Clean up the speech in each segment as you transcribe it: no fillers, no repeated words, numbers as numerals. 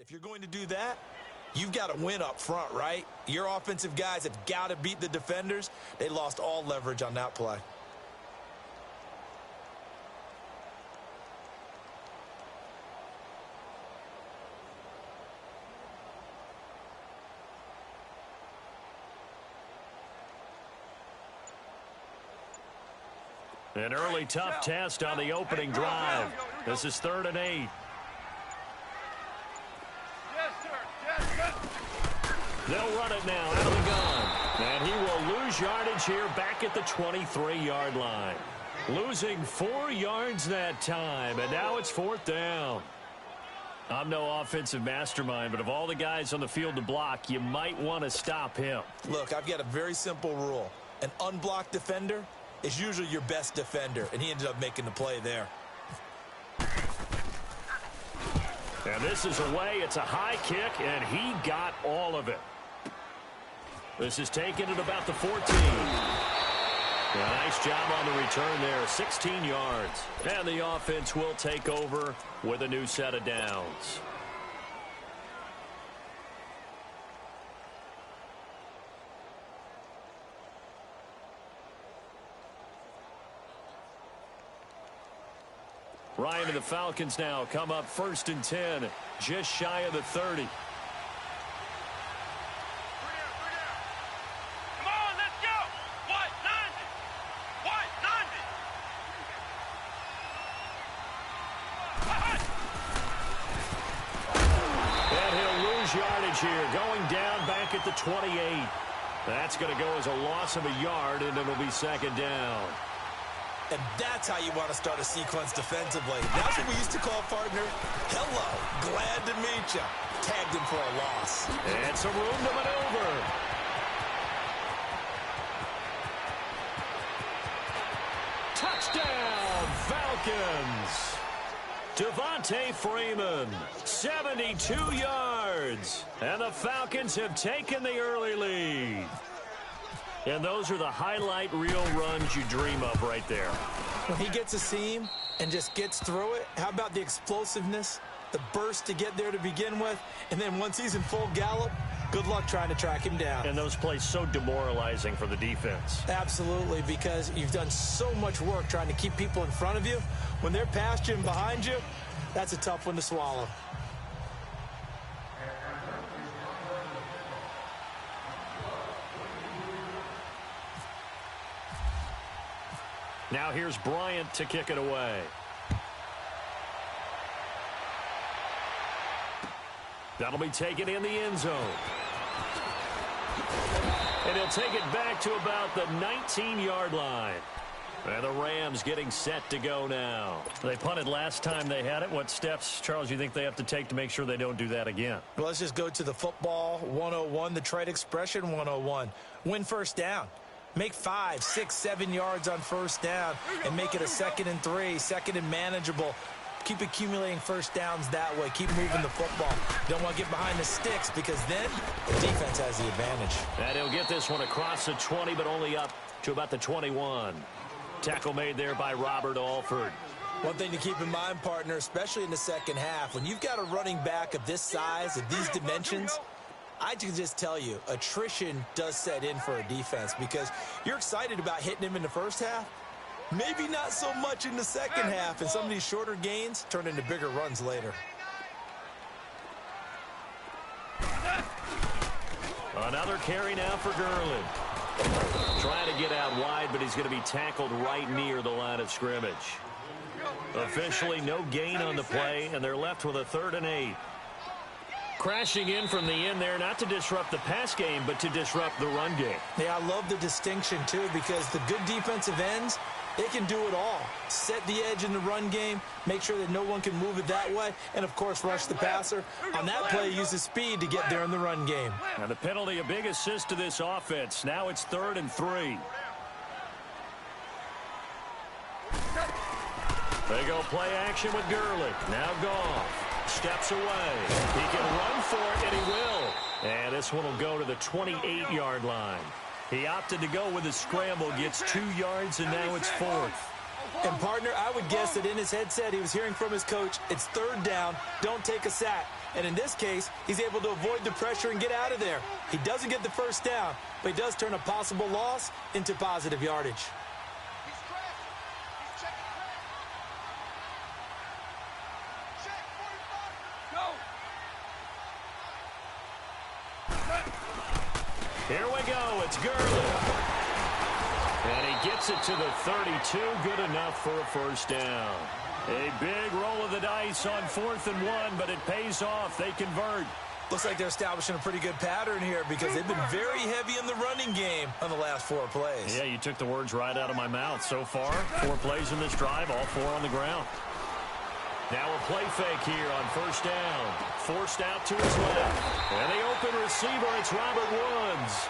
If you're going to do that, you've got to win up front, right? Your offensive guys have got to beat the defenders. They lost all leverage on that play. An early tough test on the opening drive. This is 3rd and 8. They'll run it now out of the gun. And he will lose yardage here back at the 23-yard line. Losing 4 yards that time, and now it's 4th down. I'm no offensive mastermind, but of all the guys on the field to block, you might want to stop him. Look, I've got a very simple rule. An unblocked defender is usually your best defender, and he ended up making the play there. And this is away. It's a high kick, and he got all of it. This is taken at about the 14. Nice job on the return there, 16 yards. And the offense will take over with a new set of downs. Ryan and the Falcons now come up 1st and 10, just shy of the 30. Come on, let's go. What? 90. What? 90. And he'll lose yardage here, going down back at the 28. That's going to go as a loss of a yard, and it'll be 2nd down. And that's how you want to start a sequence defensively. That's what we used to call, partner, hello, glad to meet you. Tagged him for a loss. And some room to maneuver. Touchdown, Falcons. Devontae Freeman, 72 yards. And the Falcons have taken the early lead. And those are the highlight reel runs you dream of right there. When he gets a seam and just gets through it, how about the explosiveness, the burst to get there to begin with, and then once he's in full gallop, good luck trying to track him down. And those plays so demoralizing for the defense. Absolutely, because you've done so much work trying to keep people in front of you. When they're past you and behind you, that's a tough one to swallow. Now here's Bryant to kick it away. That'll be taken in the end zone. And he'll take it back to about the 19-yard line. And the Rams getting set to go now. They punted last time they had it. What steps, Charles, you think they have to take to make sure they don't do that again? Well, let's just go to the football 101, the trade expression 101. Win first down. Make 5, 6, 7 yards on first down and make it a 2nd and 3, 2nd and manageable. Keep accumulating first downs that way. Keep moving the football. Don't want to get behind the sticks because then the defense has the advantage. And he'll get this one across the 20, but only up to about the 21. Tackle made there by Robert Alford. One thing to keep in mind, partner, especially in the second half, when you've got a running back of this size, of these dimensions, I can just tell you, attrition does set in for a defense because you're excited about hitting him in the first half. Maybe not so much in the second half, and some of these shorter gains turn into bigger runs later. Another carry now for Gurley. Trying to get out wide, but he's going to be tackled right near the line of scrimmage. Officially no gain on the play, and they're left with a 3rd and 8. Crashing in from the end there, not to disrupt the pass game, but to disrupt the run game. Yeah, I love the distinction, too, because the good defensive ends, they can do it all. Set the edge in the run game, make sure that no one can move it that way, and, of course, rush the passer. On that play, use the speed to get there in the run game. And the penalty, a big assist to this offense. Now it's 3rd and 3. They go play action with Gurley. Now Goff. Steps away. He can run for it, and he will. And this one will go to the 28-yard line. He opted to go with a scramble, gets 2 yards, and now it's 4th. And, partner, I would guess that in his headset he was hearing from his coach, it's third down, don't take a sack. And in this case, he's able to avoid the pressure and get out of there. He doesn't get the first down, but he does turn a possible loss into positive yardage. Here we go. It's Gurley. And he gets it to the 32. Good enough for a first down. A big roll of the dice on 4th and 1, but it pays off. They convert. Looks like they're establishing a pretty good pattern here because they've been very heavy in the running game on the last 4 plays. Yeah, you took the words right out of my mouth. So far, 4 plays in this drive, all 4 on the ground. Now a play fake here on first down. Forced out to his left. And the open receiver, it's Robert Woods.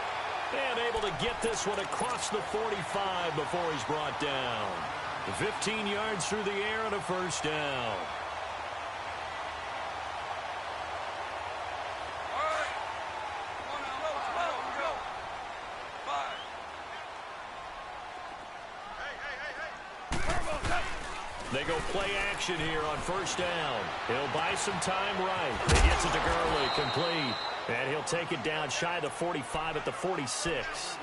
And able to get this one across the 45 before he's brought down. 15 yards through the air and a first down. They go play action here on first down. He'll buy some time right. He gets it to Gurley, complete. And he'll take it down shy of the 45 at the 46.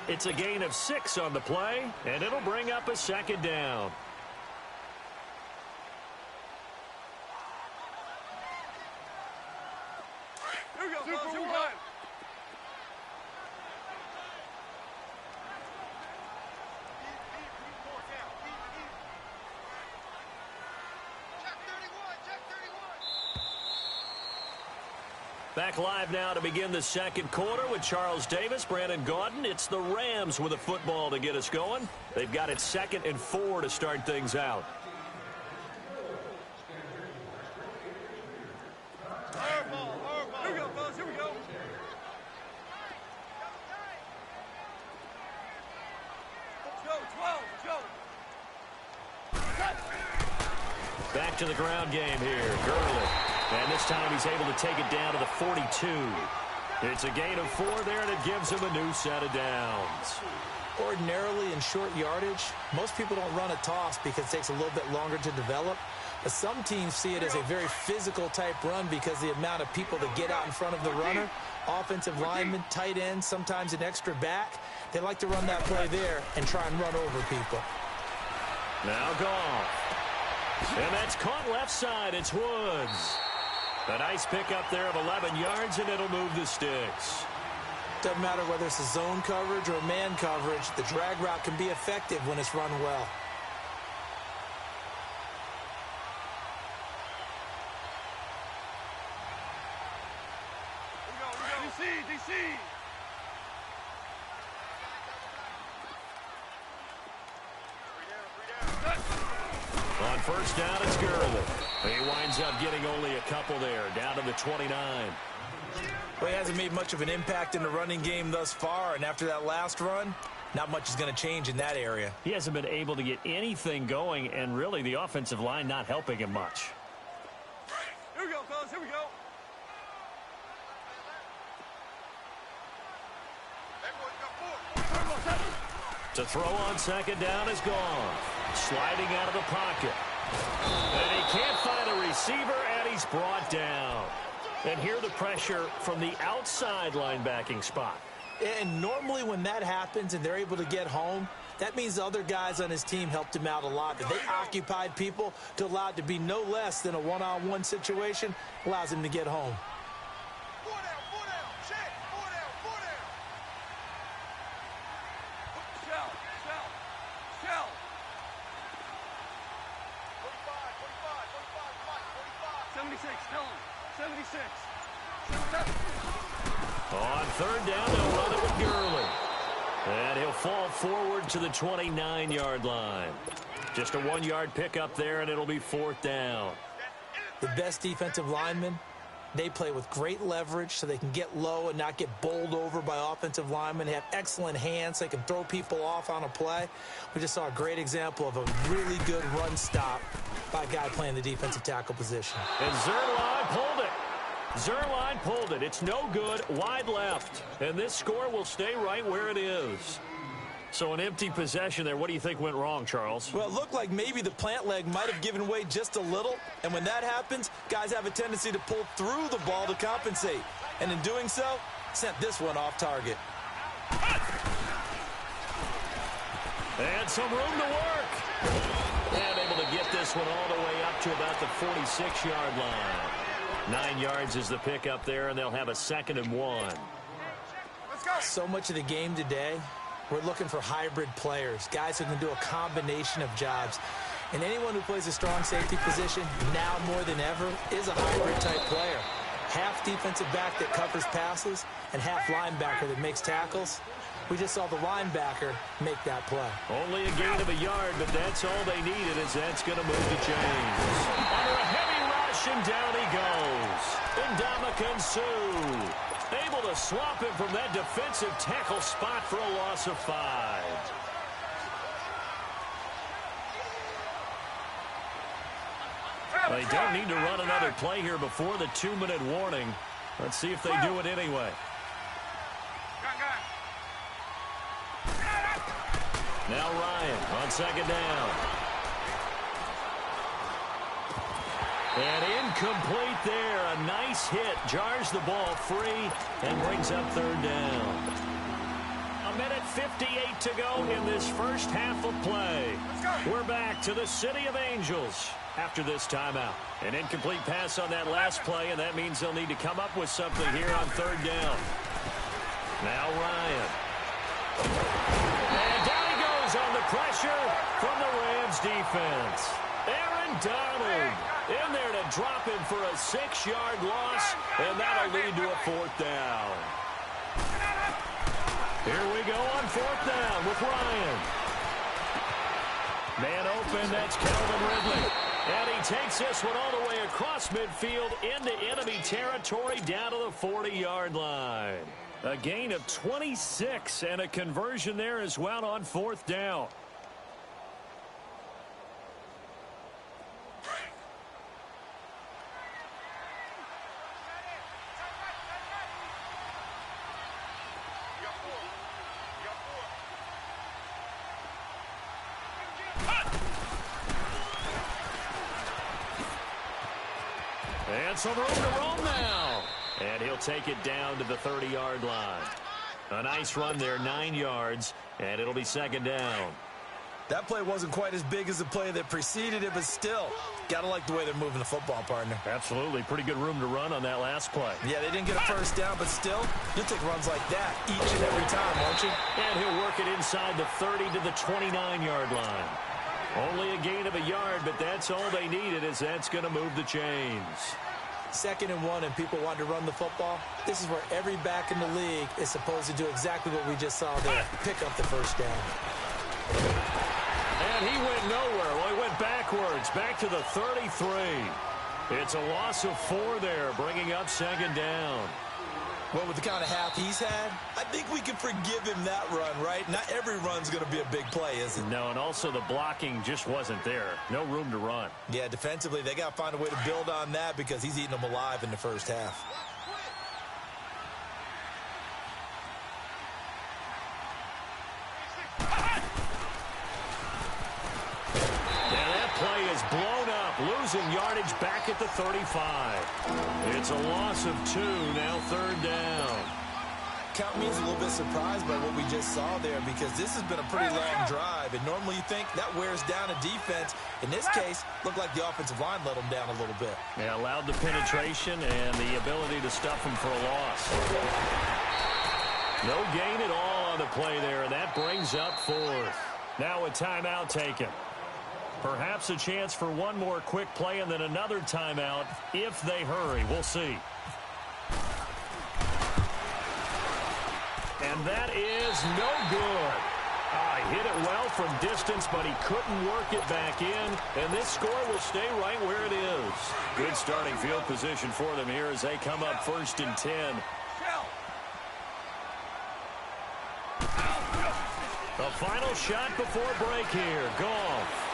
It's a gain of 6 on the play, and it'll bring up a second down. Here we go, Super here we go. Back live now to begin the second quarter with Charles Davis, Brandon Gaudin. It's the Rams with a football to get us going. They've got it 2nd and 4 to start things out. Here we go, fellas. Here we go. Let's go. 12. Let's go. Back to the ground game here. Gurley. And this time he's able to take it down to the 42. It's a gain of 4 there, and it gives him a new set of downs. Ordinarily in short yardage, most people don't run a toss because it takes a little bit longer to develop. But some teams see it as a very physical type run because the amount of people that get out in front of the runner, offensive linemen, tight ends, sometimes an extra back, they like to run that play there and try and run over people. Now Goff. And that's caught left side. It's Woods. A nice pickup there of 11 yards, and it'll move the sticks. Doesn't matter whether it's a zone coverage or man coverage, the drag route can be effective when it's run well. DC. On first down, it's Gurley. He winds up getting only a couple there, down to the 29. Well, he hasn't made much of an impact in the running game thus far, and after that last run, not much is going to change in that area. He hasn't been able to get anything going, and really the offensive line not helping him much. Here we go, fellas. Here we go. To throw on second down is gone. Sliding out of the pocket. And he can't find a receiver, and he's brought down. And here the pressure from the outside linebacking spot. And normally when that happens and they're able to get home, that means the other guys on his team helped him out a lot. That they occupied people to allow it to be no less than a one-on-one situation, allows him to get home. On third down, they'll run it with Gurley. And he'll fall forward to the 29-yard line. Just a 1-yard pickup there, and it'll be 4th down. The best defensive linemen, they play with great leverage so they can get low and not get bowled over by offensive linemen. They have excellent hands so they can throw people off on a play. We just saw a great example of a really good run stop by a guy playing the defensive tackle position. And Zerline pulled it. Zerline pulled it. It's no good. Wide left. And this score will stay right where it is. So an empty possession there. What do you think went wrong, Charles? Well, it looked like maybe the plant leg might have given way just a little. And when that happens, guys have a tendency to pull through the ball to compensate. And in doing so, sent this one off target. And some room to work. And able to get this one all the way up to about the 46-yard line. 9 yards is the pickup there, and they'll have a 2nd and 1. Let's go. So much of the game today, we're looking for hybrid players, guys who can do a combination of jobs. And anyone who plays a strong safety position, now more than ever, is a hybrid-type player. Half defensive back that covers passes and half linebacker that makes tackles. We just saw the linebacker make that play. Only a gain of a yard, but that's all they needed, as that's going to move the chains. Under a heavy rush, and down he goes. Ndamukong Suh able to swap him from that defensive tackle spot for a loss of 5. They don't need to run another play here before the 2-minute warning. Let's see if they do it anyway. Now Ryan on 2nd down. And incomplete there. A nice hit. Jars the ball free and brings up 3rd down. 1:58 to go in this first half of play. We're back to the City of Angels after this timeout. An incomplete pass on that last play, and that means they'll need to come up with something here on 3rd down. Now Ryan. And down he goes on the pressure from the Rams defense. Aaron Donald in there to drop him for a 6-yard loss, and that'll lead to a 4th down. Here we go on 4th down with Ryan. Man open, that's Calvin Ridley. And he takes this one all the way across midfield into enemy territory down to the 40-yard line. A gain of 26 and a conversion there as well on 4th down. And some room to roam now. And he'll take it down to the 30-yard line. A nice run there, 9 yards, and it'll be 2nd down. That play wasn't quite as big as the play that preceded it, but still, gotta like the way they're moving the football, partner. Absolutely. Pretty good room to run on that last play. Yeah, they didn't get a 1st down, but still, you'll take runs like that each and every time, won't you? And he'll work it inside the 30 to the 29-yard line. Only a gain of a yard, but that's all they needed, as that's going to move the chains. 2nd and 1, and people want to run the football. This is where every back in the league is supposed to do exactly what we just saw there. Pick up the 1st down. And he went nowhere. Well, he went backwards, back to the 33. It's a loss of 4 there, bringing up 2nd down. Well, with the kind of half he's had, I think we can forgive him that run, right? Not every run's going to be a big play, is it? No, and also the blocking just wasn't there. No room to run. Yeah, defensively, they got to find a way to build on that because he's eating them alive in the first half. Play is blown up, losing yardage back at the 35. It's a loss of 2, now 3rd down. Count me as a little bit surprised by what we just saw there because this has been a pretty long drive, and normally you think that wears down a defense. In this case, looked like the offensive line let them down a little bit. Yeah, allowed the penetration and the ability to stuff them for a loss. No gain at all on the play there, and that brings up 4th. Now a timeout taken. Perhaps a chance for one more quick play and then another timeout if they hurry. We'll see. And that is no good. He hit it well from distance, but he couldn't work it back in. And this score will stay right where it is. Good starting field position for them here as they come up 1st and 10. The final shot before break here. Goff.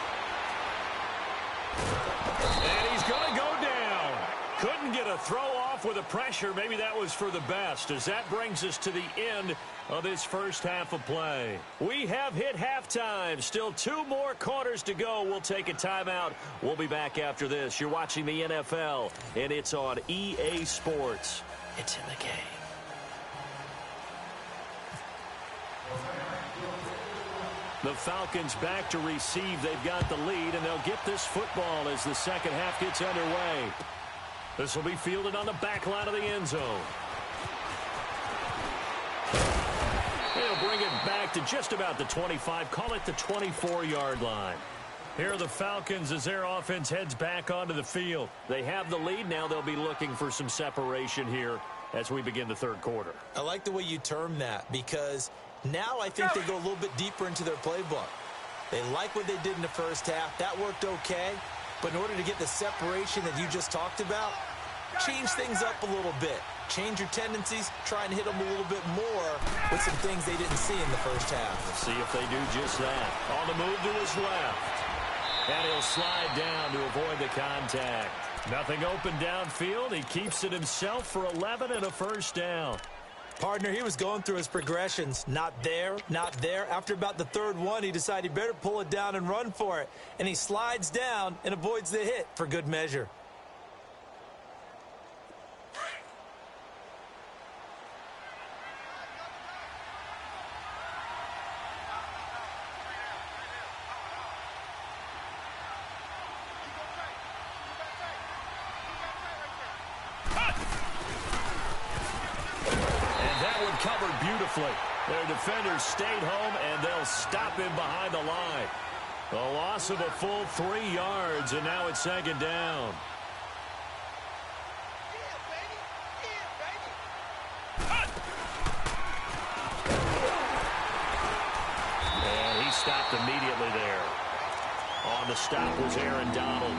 And he's going to go down. Couldn't get a throw off off with the pressure. Maybe that was for the best, as that brings us to the end of this first half of play. We have hit halftime. Still 2 more quarters to go. We'll take a timeout. We'll be back after this. You're watching the NFL, and it's on EA Sports. It's in the game. The Falcons back to receive. They've got the lead, and they'll get this football as the second half gets underway. This will be fielded on the back line of the end zone. They'll bring it back to just about the 25. Call it the 24-yard line. Here are the Falcons as their offense heads back onto the field. They have the lead. Now they'll be looking for some separation here as we begin the third quarter. I like the way you term that, because now I think they go a little bit deeper into their playbook. They like what they did in the first half. That worked okay. But in order to get the separation that you just talked about, change things up a little bit. Change your tendencies. Try and hit them a little bit more with some things they didn't see in the first half. Let's see if they do just that. On the move to his left. And he'll slide down to avoid the contact. Nothing open downfield. He keeps it himself for 11 and a first down. Partner, he was going through his progressions. Not there, not there. After about the third one, he decided he better pull it down and run for it. And he slides down and avoids the hit for good measure. Covered beautifully. Their defenders stayed home, and they'll stop him behind the line. A loss of a full 3 yards, and now it's second down. And he stopped immediately there. On the stop was Aaron Donald.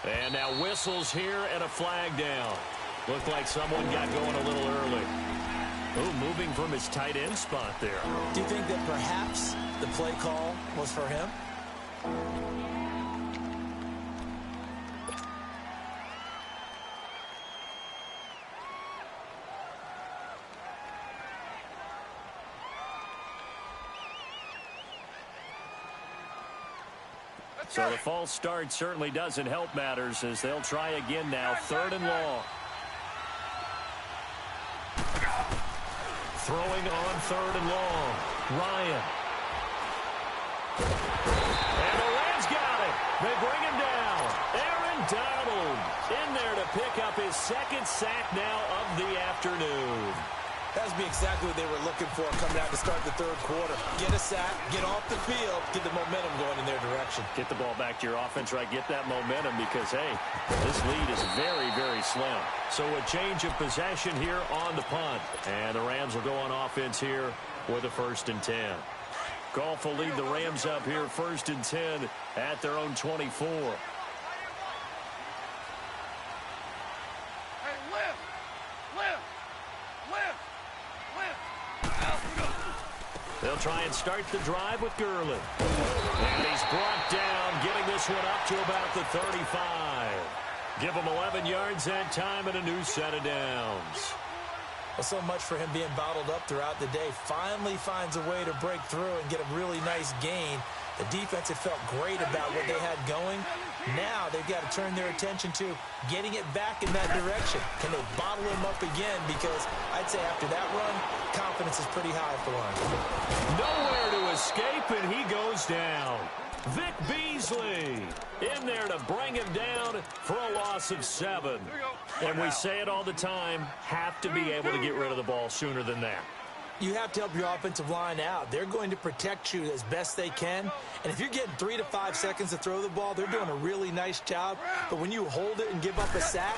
And now whistles here and a flag down. Looked like someone got going a little early. Oh, moving from his tight end spot there. Do you think that perhaps the play call was for him? So the false start certainly doesn't help matters as they'll try again now. 3rd and long. Throwing on 3rd and long. Ryan. And the Rams got it. They bring him down. Aaron Donald in there to pick up his 2nd sack now of the afternoon. That would be exactly what they were looking for coming out to start the 3rd quarter. Get a sack, get off the field, get the momentum going in their direction. Get the ball back to your offense, right? Get that momentum because, hey, this lead is very, very slim. So a change of possession here on the punt. And the Rams will go on offense here with a 1st and 10. Goff will lead the Rams up here 1st and 10 at their own 24. They'll try and start the drive with Gurley. And he's brought down, getting this one up to about the 35. Give him 11 yards that time and a new set of downs. Well, so much for him being bottled up throughout the day. Finally finds a way to break through and get a really nice gain. The defense had felt great about what they had going. Now they've got to turn their attention to getting it back in that direction. Can they bottle him up again? Because I'd say after that run, confidence is pretty high for one. Nowhere to escape, and he goes down. Vic Beasley in there to bring him down for a loss of 7. And we say it all the time, have to be able to get rid of the ball sooner than that. You have to help your offensive line out. They're going to protect you as best they can. And if you're getting 3 to 5 seconds to throw the ball, they're doing a really nice job. But when you hold it and give up a sack,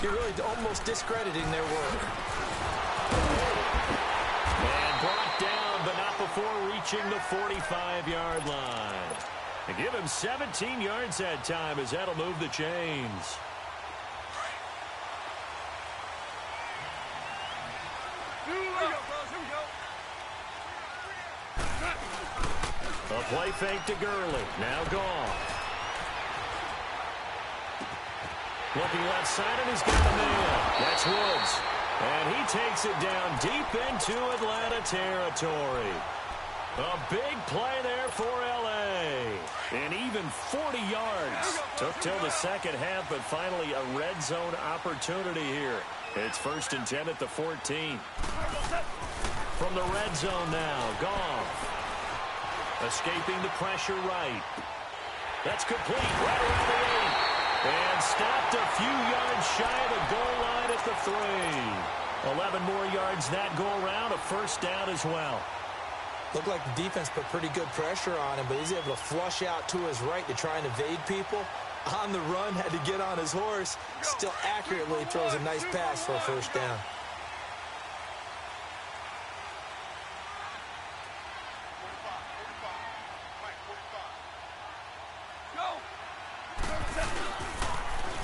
you're really almost discrediting their work. reaching the 45-yard line. And give him 17 yards that time, as that'll move the chains. A play fake to Gurley. Now Goff. Looking left side, and he's got a man. That's Woods. And he takes it down deep into Atlanta territory. A big play there for L.A. And even 40 yards. Took till the second half, but finally a red zone opportunity here. It's 1st and 10 at the 14. From the red zone now, Goff. Escaping the pressure right. That's complete right around the 8. And stopped a few yards shy of the goal line at the 3. 11 more yards that go around, a first down as well. Looked like the defense put pretty good pressure on him, but he's able to flush out to his right to try and evade people. On the run, had to get on his horse. Still accurately throws a nice pass for a first down.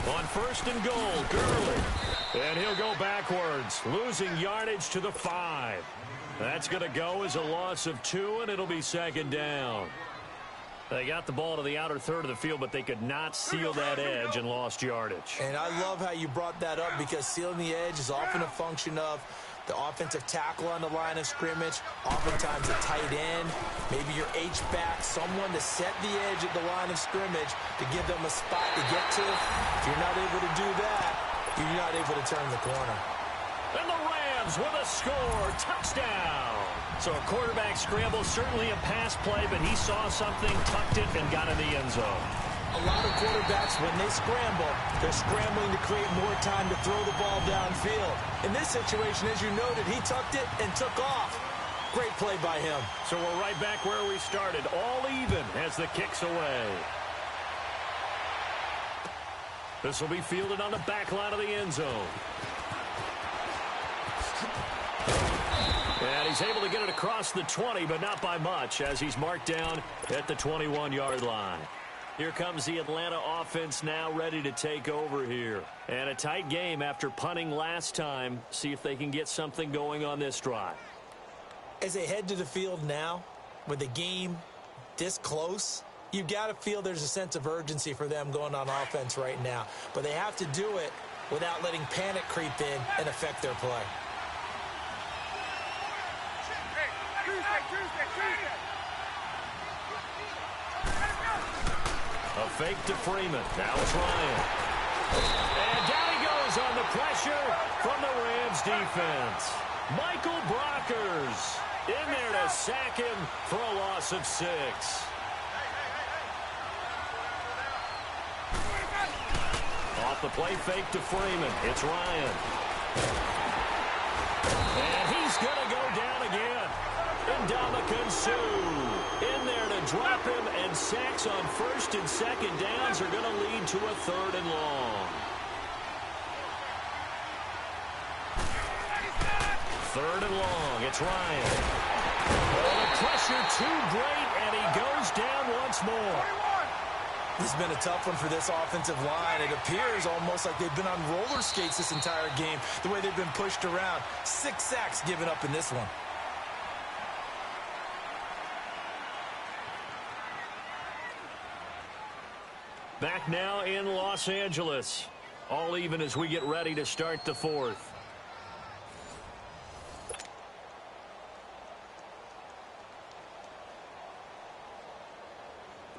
On 1st and goal, Gurley. And he'll go backwards, losing yardage to the 5. That's going to go as a loss of 2, and it'll be 2nd down. They got the ball to the outer third of the field, but they could not seal that edge and lost yardage. And I love how you brought that up, because sealing the edge is often a function of the offensive tackle on the line of scrimmage, oftentimes a tight end, maybe your H-back, someone to set the edge at the line of scrimmage to give them a spot to get to. If you're not able to do that, you're not able to turn the corner. And the Rams with a score, touchdown. So a quarterback scramble, certainly a pass play, but he saw something, tucked it, and got in the end zone. A lot of quarterbacks, when they scramble, they're scrambling to create more time to throw the ball downfield. In this situation, as you noted, he tucked it and took off. Great play by him. So we're right back where we started, all even as the kick's away. This will be fielded on the back line of the end zone. And he's able to get it across the 20, but not by much, as he's marked down at the 21-yard line. Here comes the Atlanta offense now ready to take over here. And a tight game after punting last time. See if they can get something going on this drive. As they head to the field now, with the game this close, you've got to feel there's a sense of urgency for them going on offense right now. But they have to do it without letting panic creep in and affect their play. A fake to Freeman. Now it's Ryan. And down he goes on the pressure from the Rams defense. Michael Brockers in there to sack him for a loss of 6. Off the play fake to Freeman. It's Ryan. And he's going to go down again. And Ndamukong Suh in there to drop him, and sacks on 1st and 2nd downs are going to lead to a 3rd and long. 3rd and long. It's Ryan. Oh, the pressure too great, and he goes down once more. This has been a tough one for this offensive line. It appears almost like they've been on roller skates this entire game, the way they've been pushed around. 6 sacks given up in this one. Back now in Los Angeles. All even as we get ready to start the 4th.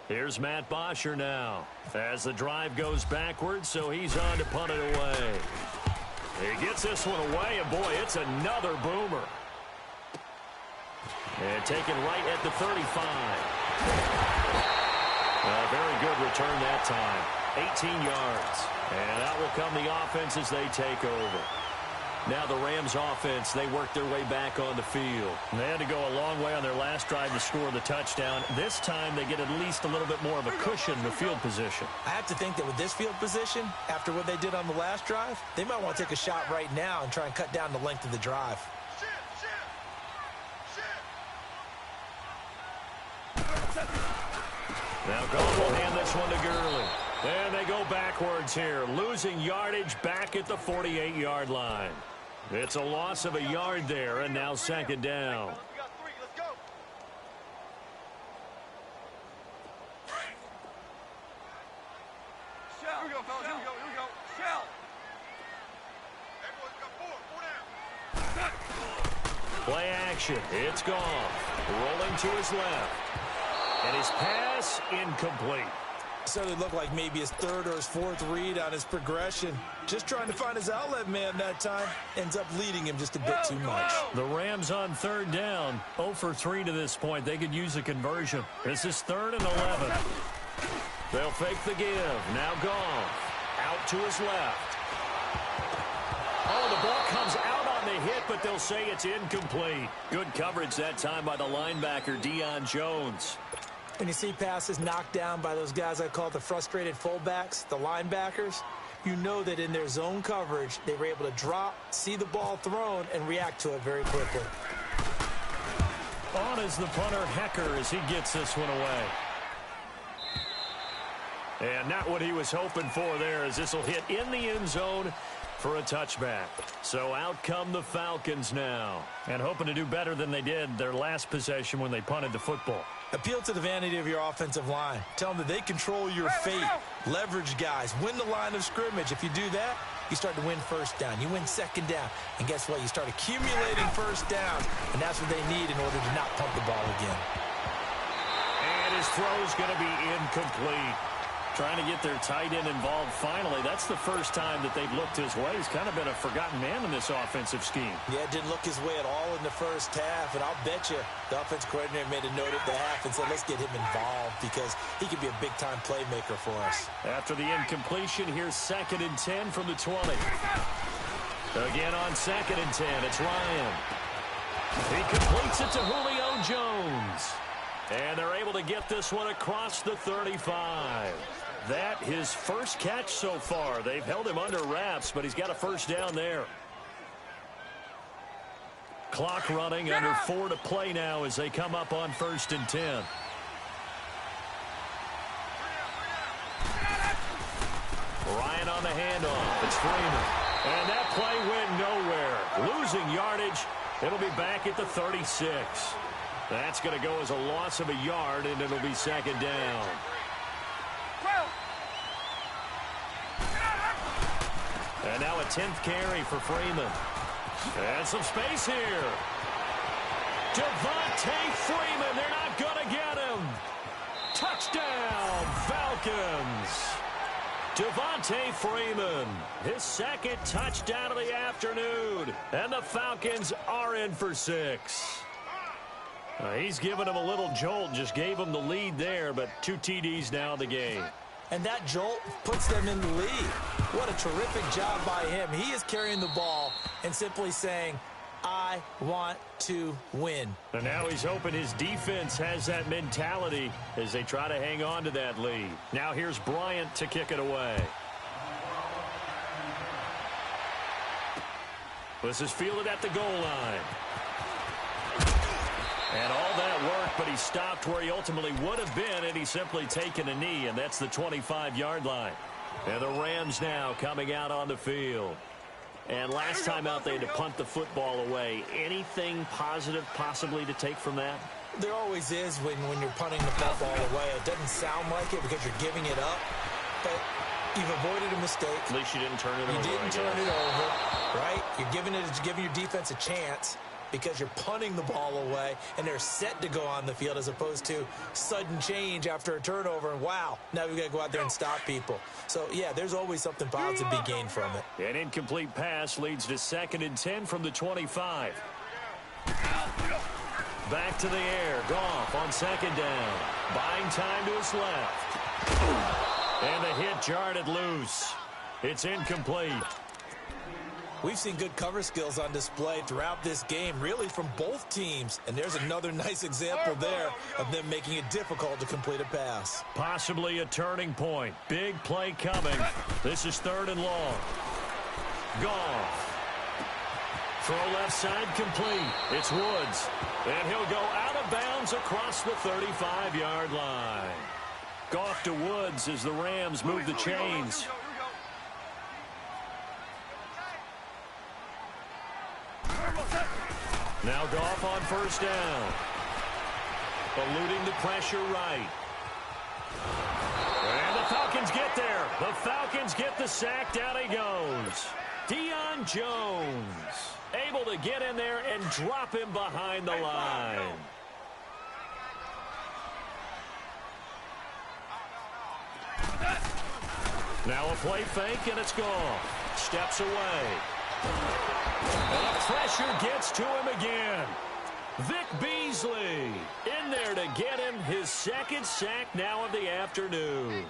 Here's Matt Bosher now. As the drive goes backwards, so he's on to punt it away. He gets this one away, and boy, it's another boomer. And taken right at the 35. A very good return that time. 18 yards. And out will come the offense as they take over. Now the Rams offense, they work their way back on the field. They had to go a long way on their last drive to score the touchdown. This time they get at least a little bit more of a cushion in the field position. I have to think that with this field position, after what they did on the last drive, they might want to take a shot right now and try and cut down the length of the drive. Now Goff will hand this one to Gurley. And they go backwards here, losing yardage back at the 48-yard line. It's a loss of a yard there, and now second down. We got 3. Let's go. Shell. Here we go, fellas. Here we go. Here we go. Shell. Everyone's got 4. 4 down. Play action. It's Goff. Rolling to his left. And his pass incomplete. So it looked like maybe his third or his fourth read on his progression. Just trying to find his outlet man that time. Ends up leading him just a bit too much. The Rams on third down. 0 for 3 to this point. They could use a conversion. This is 3rd and 11. They'll fake the give. Now Goff. Out to his left. Oh, the ball comes out on the hit, but they'll say it's incomplete. Good coverage that time by the linebacker, Deion Jones. When you see passes knocked down by those guys I call the frustrated fullbacks, the linebackers, you know that in their zone coverage, they were able to drop, see the ball thrown, and react to it very quickly. On is the punter, Hecker, as he gets this one away. And not what he was hoping for there, as this will hit in the end zone for a touchback. So out come the Falcons now, and hoping to do better than they did their last possession when they punted the football. Appeal to the vanity of your offensive line. Tell them that they control your fate. Leverage guys. Win the line of scrimmage. If you do that, you start to win first down. You win second down. And guess what? You start accumulating first downs. And that's what they need in order to not punt the ball again. And his throw's going to be incomplete. Trying to get their tight end involved finally. That's the first time that they've looked his way. He's kind of been a forgotten man in this offensive scheme. Yeah, it didn't look his way at all in the first half. And I'll bet you the offense coordinator made a note at the half and said, let's get him involved because he could be a big-time playmaker for us. After the incompletion, here's 2nd and 10 from the 20. Again on 2nd and 10, it's Ryan. He completes it to Julio Jones. And they're able to get this one across the 35. That his first catch so far. They've held him under wraps, but he's got a first down there. Clock running, under 4 to play now as they come up on 1st and 10. Ryan on the handoff. It's Freeman. And that play went nowhere. Losing yardage. It'll be back at the 36. That's going to go as a loss of a yard, and it'll be 2nd down. And now a 10th carry for Freeman. And some space here. Devontae Freeman, they're not going to get him. Touchdown, Falcons. Devontae Freeman, his 2nd touchdown of the afternoon. And the Falcons are in for 6. He's given him a little jolt, just gave him the lead there, but 2 TDs now in the game. And that jolt puts them in the lead. What a terrific job by him. He is carrying the ball and simply saying, I want to win. And now he's hoping his defense has that mentality as they try to hang on to that lead. Now here's Bryant to kick it away. This is fielded at the goal line. And all that work, but he stopped where he ultimately would have been, and he's simply taken a knee, and that's the 25-yard line. And the Rams now coming out on the field. And last time out, they had to punt the football away. Anything positive possibly to take from that? There always is when you're punting the football away. It doesn't sound like it because you're giving it up, but you've avoided a mistake. At least you didn't turn it over. You didn't turn it over, right? You're giving your defense a chance because you're punting the ball away, and they're set to go on the field as opposed to sudden change after a turnover, and wow, now we've got to go out there and stop people. So, yeah, there's always something positive to be gained from it. An incomplete pass leads to 2nd and 10 from the 25. Back to the air. Goff on 2nd down. Buying time to his left. And the hit jarred it loose. It's incomplete. We've seen good cover skills on display throughout this game, really from both teams. And there's another nice example there of them making it difficult to complete a pass. Possibly a turning point. Big play coming. This is 3rd and long. Goff Throw left side complete. It's Woods. And he'll go out of bounds across the 35-yard line. Goff to Woods as the Rams move the chains. Now Goff on first down. Eluding the pressure right. And the Falcons get there. The Falcons get the sack. Down he goes. Deion Jones able to get in there and drop him behind the line. Now a play fake, and it's gone. Steps away. And the pressure gets to him again. Vic Beasley in there to get him his second sack now of the afternoon.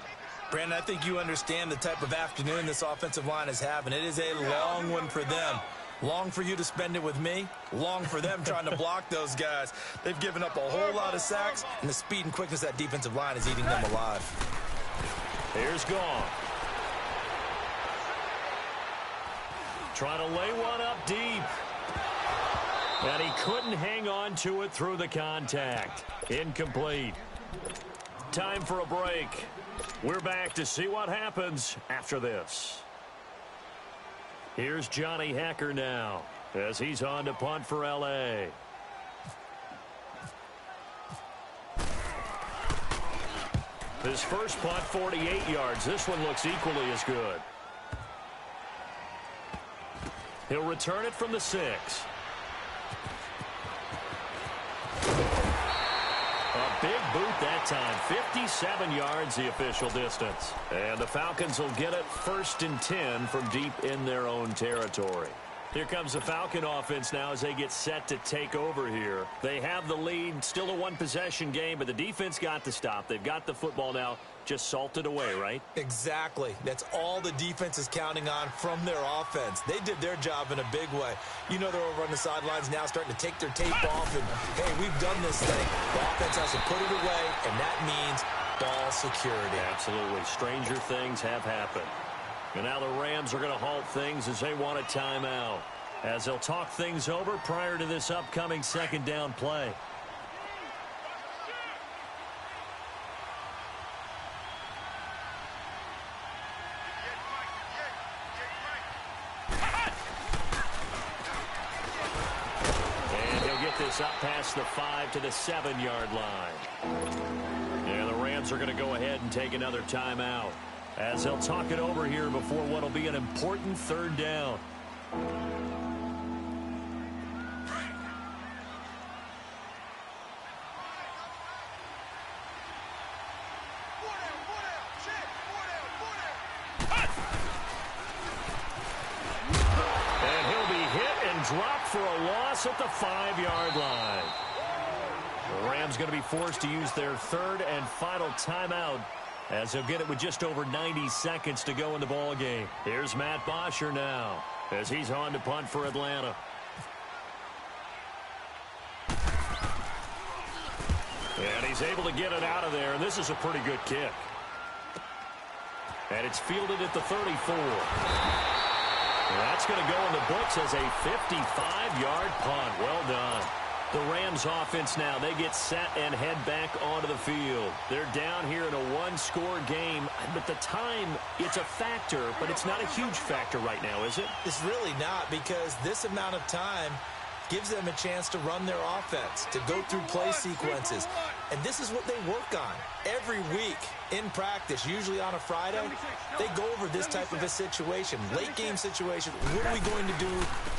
Brandon, I think you understand the type of afternoon this offensive line is having. It is a long one for them. Long for you to spend it with me. Long for them trying to block those guys. They've given up a whole lot of sacks, and the speed and quickness of that defensive line is eating them alive. Here's Goff. Trying to lay one up deep. And he couldn't hang on to it through the contact. Incomplete. Time for a break. We're back to see what happens after this. Here's Johnny Hecker now as he's on to punt for L.A. His first punt, 48 yards. This one looks equally as good. He'll return it from the 6. A big boot that time. 57 yards the official distance. And the Falcons will get it 1st and 10 from deep in their own territory. Here comes the Falcon offense now as they get set to take over here. They have the lead, still a one-possession game, but the defense got the stop. They've got the football now, just salted away, right? Exactly. That's all the defense is counting on from their offense. They did their job in a big way. You know they're over on the sidelines now starting to take their tape off, and, hey, we've done this thing. The offense has to put it away, and that means ball security. Absolutely. Stranger things have happened. And now the Rams are going to halt things as they want a timeout, as they'll talk things over prior to this upcoming second down play. And he'll get this up past the 5 to the 7-yard line. And the Rams are going to go ahead and take another timeout, as they'll talk it over here before what will be an important 3rd down. And he'll be hit and dropped for a loss at the 5-yard line. The Rams going to be forced to use their 3rd and final timeout, as they'll get it with just over 90 seconds to go in the ball game. Here's Matt Bosher now as he's on to punt for Atlanta. And he's able to get it out of there, and this is a pretty good kick. And it's fielded at the 34. And that's going to go in the books as a 55-yard punt. Well done. The Rams offense now, they get set and head back onto the field. They're down here in a one-score game, but the time, it's a factor, but it's not a huge factor right now, is it? It's really not, because this amount of time gives them a chance to run their offense, to go through play sequences. And this is what they work on every week in practice, usually on a Friday. They go over this type of a situation, late game situation. What are we going to do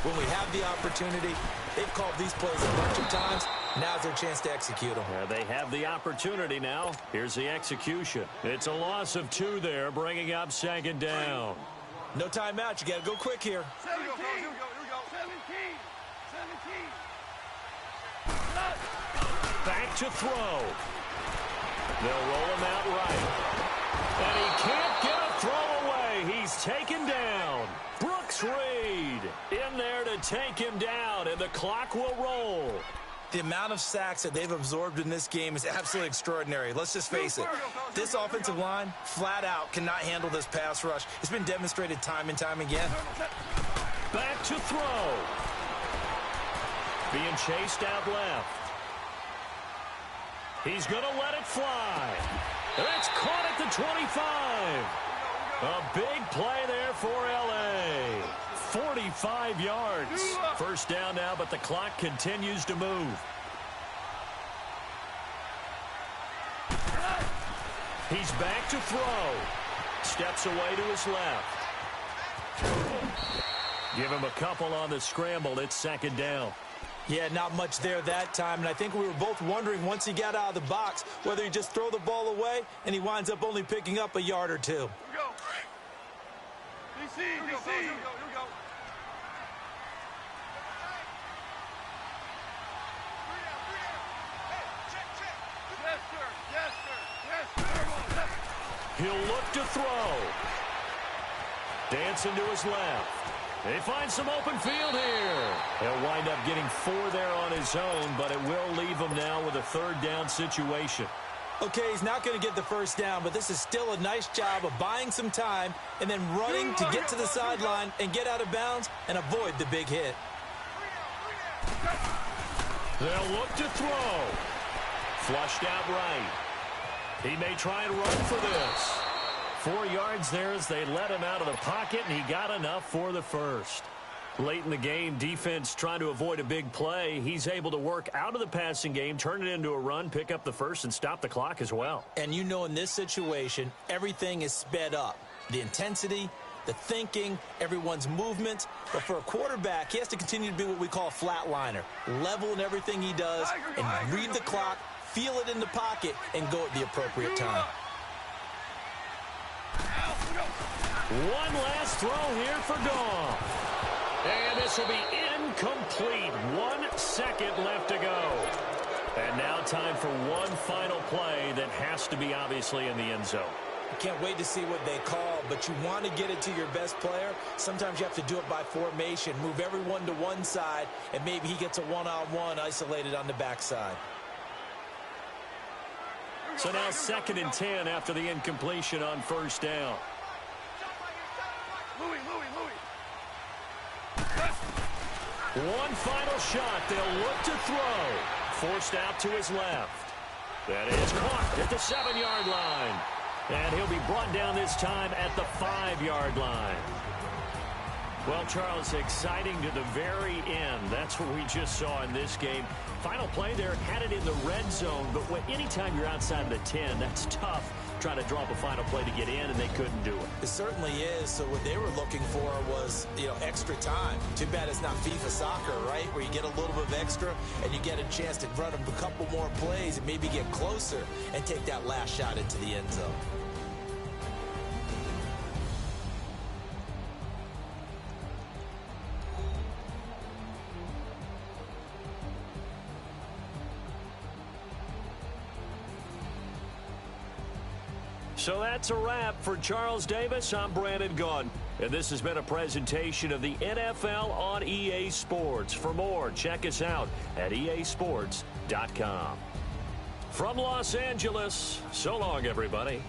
when we have the opportunity? They've called these plays a bunch of times. Now's their chance to execute them. They have the opportunity now. Here's the execution. It's a loss of 2 there, bringing up 2nd down. No timeout. You got to go quick here. 17. Back to throw. They'll roll him out right. And he can't get a throw away. He's taken down. Brooks Reed in there to take him down, and the clock will roll. The amount of sacks that they've absorbed in this game is absolutely extraordinary. Let's just face it. This offensive line, flat out, cannot handle this pass rush. It's been demonstrated time and time again. Back to throw. Being chased out left. He's going to let it fly. That's caught at the 25. A big play there for L.A. 45 yards. First down now, but the clock continues to move. He's back to throw. Steps away to his left. Give him a couple on the scramble. It's second down. Yeah, not much there that time, and I think we were both wondering once he got out of the box whether he just throw the ball away and he winds up only picking up a yard or two. Here we go. DC, here we go. Here we go. Yes, sir. Yes, sir. Yes, sir. He'll look to throw. Dancing to his left. They find some open field here. He'll wind up getting 4 there on his own, but it will leave him now with a third down situation. Okay, he's not going to get the first down, but this is still a nice job of buying some time and then running to get to the sideline and get out of bounds and avoid the big hit. They'll look to throw. Flushed out right. He may try and run for this. 4 yards there as they let him out of the pocket, and he got enough for the first. Late in the game, defense trying to avoid a big play. He's able to work out of the passing game, turn it into a run, pick up the first, and stop the clock as well. And you know in this situation, everything is sped up. The intensity, the thinking, everyone's movement. But for a quarterback, he has to continue to be what we call a flatliner. Level in everything he does and read the clock, feel it in the pocket, and go at the appropriate time. One last throw here for Goff. And this will be incomplete. 1 second left to go. And now time for one final play that has to be obviously in the end zone. Can't wait to see what they call, but you want to get it to your best player. Sometimes you have to do it by formation. Move everyone to one side, and maybe he gets a one-on-one isolated on the backside. So now 2nd and 10 after the incompletion on first down. Louis. One final shot. They'll look to throw. Forced out to his left. That is caught at the 7-yard line. And he'll be brought down this time at the 5-yard line. Well, Charles, exciting to the very end. That's what we just saw in this game. Final play there, had it in the red zone, but anytime you're outside of the 10, that's tough trying to draw up a final play to get in, and they couldn't do it. It certainly is. So what they were looking for was, extra time. Too bad it's not FIFA soccer, right, where you get a little bit of extra and you get a chance to run a couple more plays and maybe get closer and take that last shot into the end zone. So that's a wrap for Charles Davis. I'm Brandon Gaudin, and this has been a presentation of the NFL on EA Sports. For more, check us out at easports.com. From Los Angeles, so long, everybody.